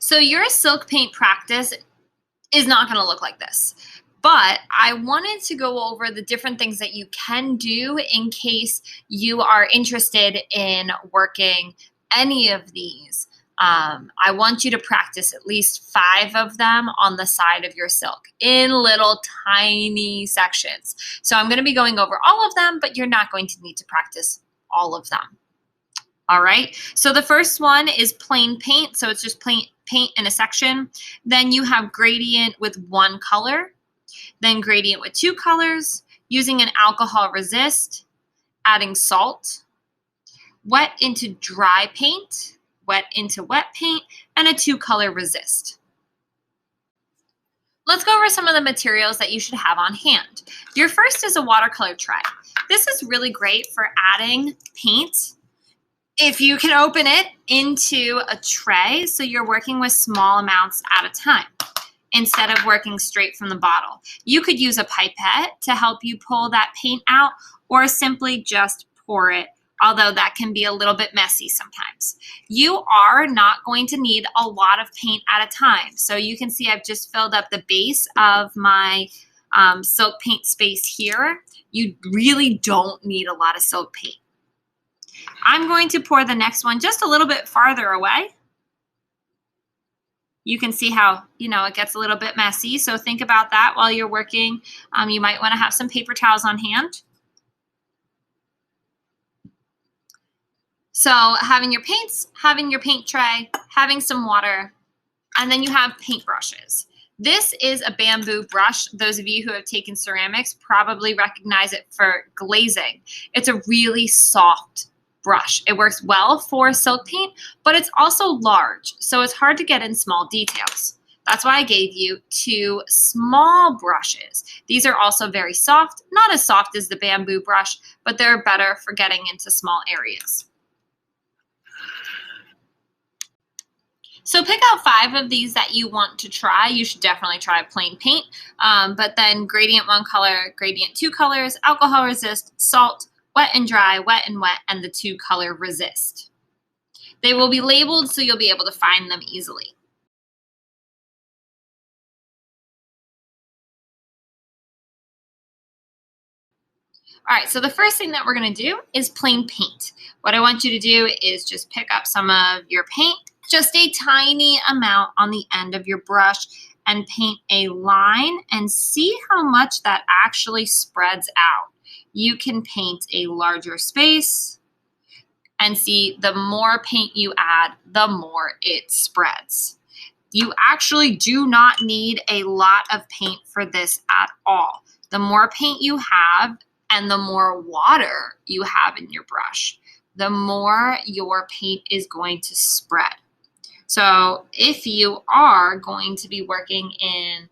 So your silk paint practice is not going to look like this. But I wanted to go over the different things that you can do in case you are interested in working any of these. I want you to practice at least 5 of them on the side of your silk in little tiny sections. So I'm going to be going over all of them, but you're not going to need to practice all of them. All right, so the first one is plain paint. So it's just plain paint in a section. Then you have gradient with 1 color. Then gradient with 2 colors, using an alcohol resist, adding salt, wet into dry paint, wet into wet paint, and a 2-color resist. Let's go over some of the materials that you should have on hand. Your first is a watercolor tray. This is really great for adding paint if you can open it into a tray so you're working with small amounts at a time instead of working straight from the bottle. You could use a pipette to help you pull that paint out, or simply just pour it, although that can be a little bit messy sometimes. You are not going to need a lot of paint at a time. So you can see I've just filled up the base of my silk paint space here. You really don't need a lot of silk paint. I'm going to pour the next one just a little bit farther away. You can see how, it gets a little bit messy. So think about that while you're working. You might want to have some paper towels on hand. So having your paints, having your paint tray, having some water, and then you have paint brushes. This is a bamboo brush. Those of you who have taken ceramics probably recognize it for glazing. It's a really soft brush. It works well for silk paint, but it's also large, so it's hard to get in small details. That's why I gave you 2 small brushes. These are also very soft, not as soft as the bamboo brush, but they're better for getting into small areas. So pick out 5 of these that you want to try. You should definitely try plain paint, but then gradient 1 color, gradient 2 colors, alcohol resist, salt, wet and dry, wet and wet, and the 2-color resist. They will be labeled so you'll be able to find them easily. All right, so the first thing that we're going to do is plain paint. What I want you to do is just pick up some of your paint, just a tiny amount on the end of your brush, and paint a line and see how much that actually spreads out. You can paint a larger space and see the more paint you add, the more it spreads. You actually do not need a lot of paint for this at all. The more paint you have and the more water you have in your brush, the more your paint is going to spread. So if you are going to be working in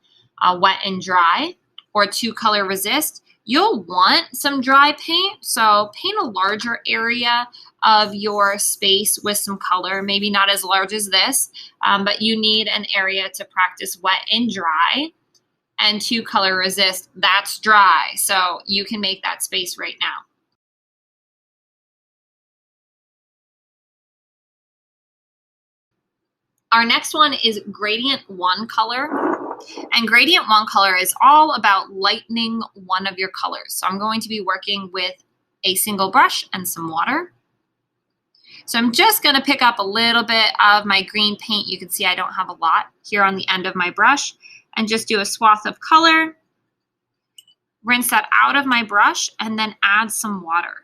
wet and dry or 2-color resist, you'll want some dry paint. So paint a larger area of your space with some color, maybe not as large as this, but you need an area to practice wet and dry. And 2-color resist, that's dry. So you can make that space right now. Our next one is gradient 1 color. And gradient 1 color is all about lightening one of your colors. So I'm going to be working with a single brush and some water. So I'm just going to pick up a little bit of my green paint. You can see I don't have a lot here on the end of my brush, and just do a swath of color. Rinse that out of my brush and then add some water.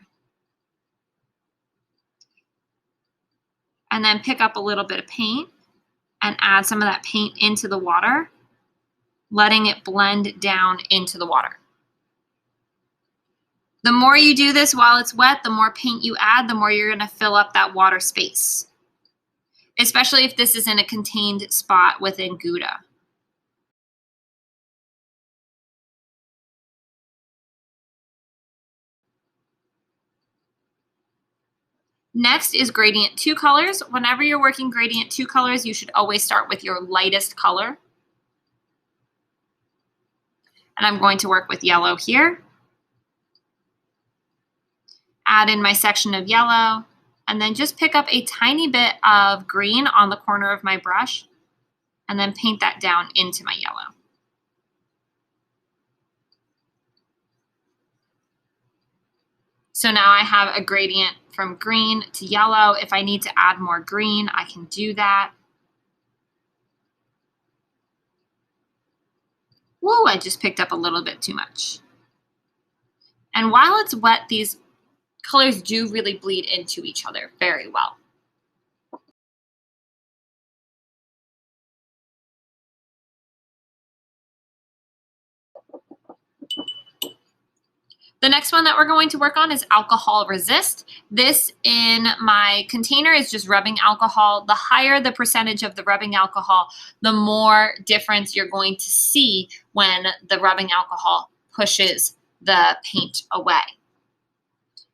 And then pick up a little bit of paint and add some of that paint into the water, letting it blend down into the water. The more you do this while it's wet, the more paint you add, the more you're going to fill up that water space, especially if this is in a contained spot within Gouda. Next is gradient 2 colors. Whenever you're working gradient 2 colors, you should always start with your lightest color. And I'm going to work with yellow here. Add in my section of yellow, and then just pick up a tiny bit of green on the corner of my brush and then paint that down into my yellow. So now I have a gradient from green to yellow. If I need to add more green, I can do that. Whoa, I just picked up a little bit too much. And while it's wet, these colors do really bleed into each other very well. The next one that we're going to work on is alcohol resist. This in my container is just rubbing alcohol. The higher the percentage of the rubbing alcohol, the more difference you're going to see when the rubbing alcohol pushes the paint away.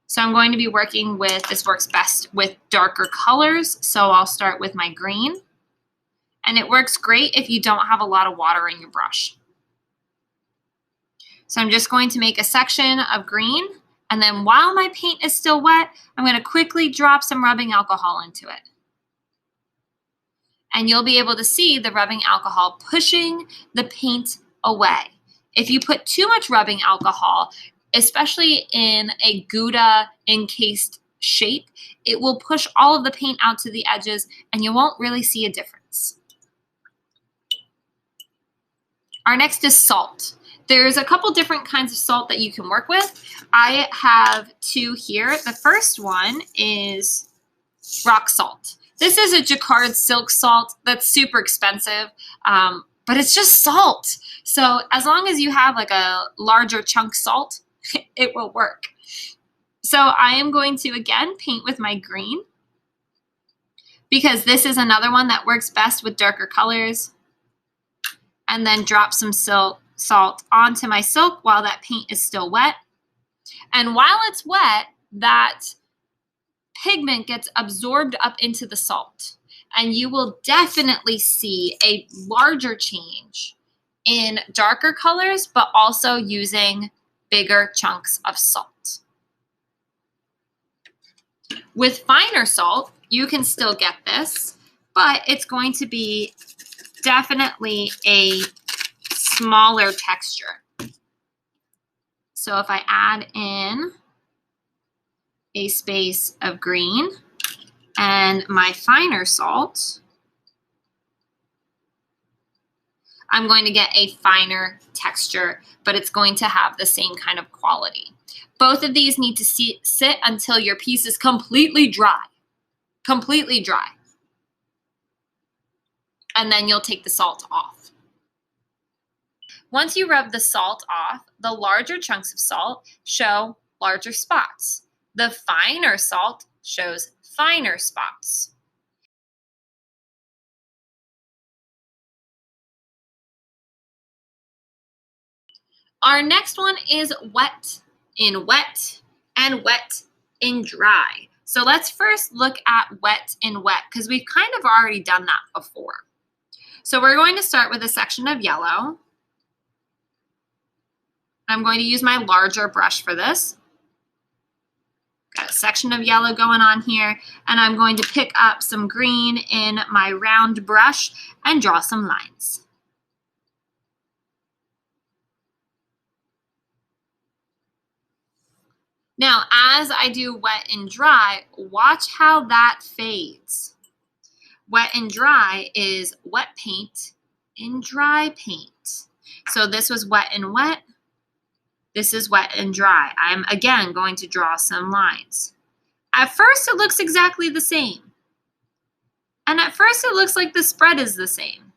So I'm going to be working with, this works best with darker colors. So I'll start with my green. And it works great if you don't have a lot of water in your brush. So I'm just going to make a section of green, and then while my paint is still wet, I'm going to quickly drop some rubbing alcohol into it. And you'll be able to see the rubbing alcohol pushing the paint away. If you put too much rubbing alcohol, especially in a Gouda encased shape, it will push all of the paint out to the edges and you won't really see a difference. Our next is salt. There's a couple different kinds of salt that you can work with. I have two here. The first one is rock salt. This is a Jacquard silk salt that's super expensive, but it's just salt. So as long as you have like a larger chunk salt, it will work. So I am going to, again, paint with my green because this is another one that works best with darker colors. And then drop some salt onto my silk while that paint is still wet. And while it's wet, that pigment gets absorbed up into the salt. And you will definitely see a larger change in darker colors, but also using bigger chunks of salt. With finer salt, you can still get this, but it's going to be definitely a smaller texture. So if I add in a space of green and my finer salt, I'm going to get a finer texture, but it's going to have the same kind of quality. Both of these need to sit until your piece is completely dry. Completely dry. And then you'll take the salt off. Once you rub the salt off, the larger chunks of salt show larger spots. The finer salt shows finer spots. Our next one is wet in wet and wet in dry. So let's first look at wet in wet because we've kind of already done that before. So we're going to start with a section of yellow. I'm going to use my larger brush for this. Got a section of yellow going on here, and I'm going to pick up some green in my round brush and draw some lines. Now, as I do wet and dry, watch how that fades. Wet and dry is wet paint and dry paint. So this was wet and wet. This is wet and dry. I'm again going to draw some lines. At first it looks exactly the same. And at first it looks like the spread is the same.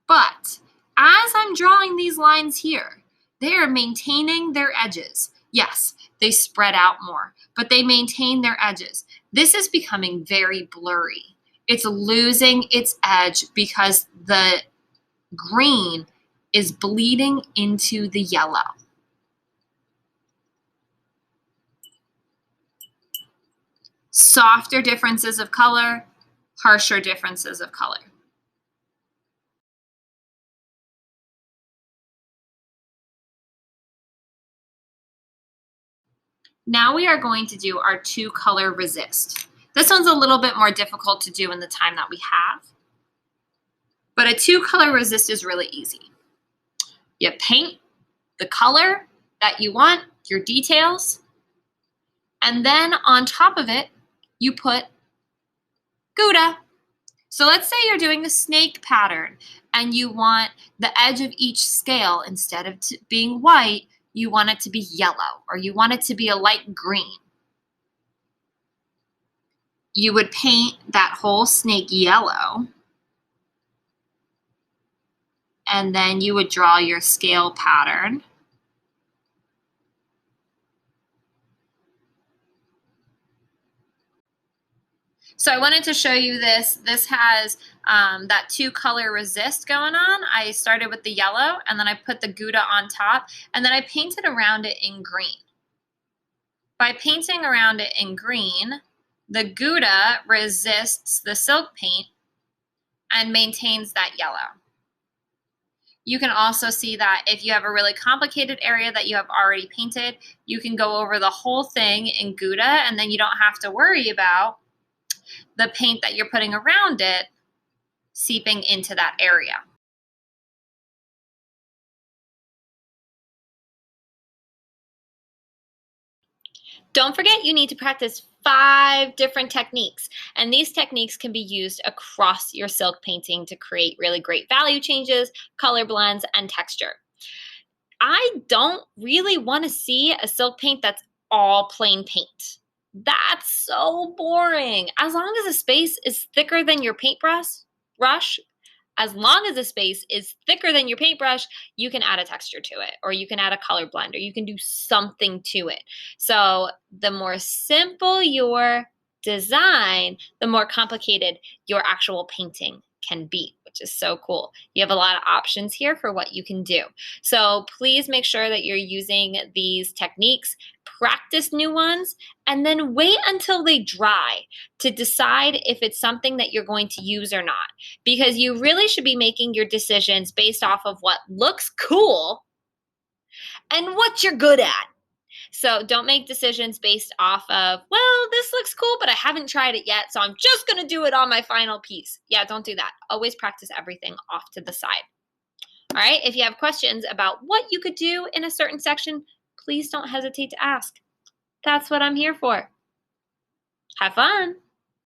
But as I'm drawing these lines here, they are maintaining their edges. Yes, they spread out more, but they maintain their edges. This is becoming very blurry. It's losing its edge because the green is bleeding into the yellow. Softer differences of color, harsher differences of color. Now we are going to do our two color resist. This one's a little bit more difficult to do in the time that we have. But a 2-color resist is really easy. You paint the color that you want, your details, and then on top of it, you put Gouda. So let's say you're doing a snake pattern and you want the edge of each scale, instead of being white, you want it to be yellow, or you want it to be a light green. You would paint that whole snake yellow, and then you would draw your scale pattern. So I wanted to show you this. This has that 2-color resist going on. I started with the yellow, and then I put the Gouda on top, and then I painted around it in green. By painting around it in green, the Gouda resists the silk paint and maintains that yellow. You can also see that if you have a really complicated area that you have already painted, you can go over the whole thing in Gouda, and then you don't have to worry about the paint that you're putting around it seeping into that area. Don't forget, you need to practice 5 different techniques, and these techniques can be used across your silk painting to create really great value changes, color blends, and texture. I don't really want to see a silk paint that's all plain paint. That's so boring. As long as the space is thicker than your paintbrush, as long as the space is thicker than your paintbrush, you can add a texture to it, or you can add a color blend, or you can do something to it. So the more simple your design, the more complicated your actual painting can be, which is so cool. You have a lot of options here for what you can do. So please make sure that you're using these techniques, practice new ones, and then wait until they dry to decide if it's something that you're going to use or not. Because you really should be making your decisions based off of what looks cool and what you're good at. So don't make decisions based off of, well, this looks cool, but I haven't tried it yet, so I'm just going to do it on my final piece. Yeah, don't do that. Always practice everything off to the side. All right, if you have questions about what you could do in a certain section, please don't hesitate to ask. That's what I'm here for. Have fun.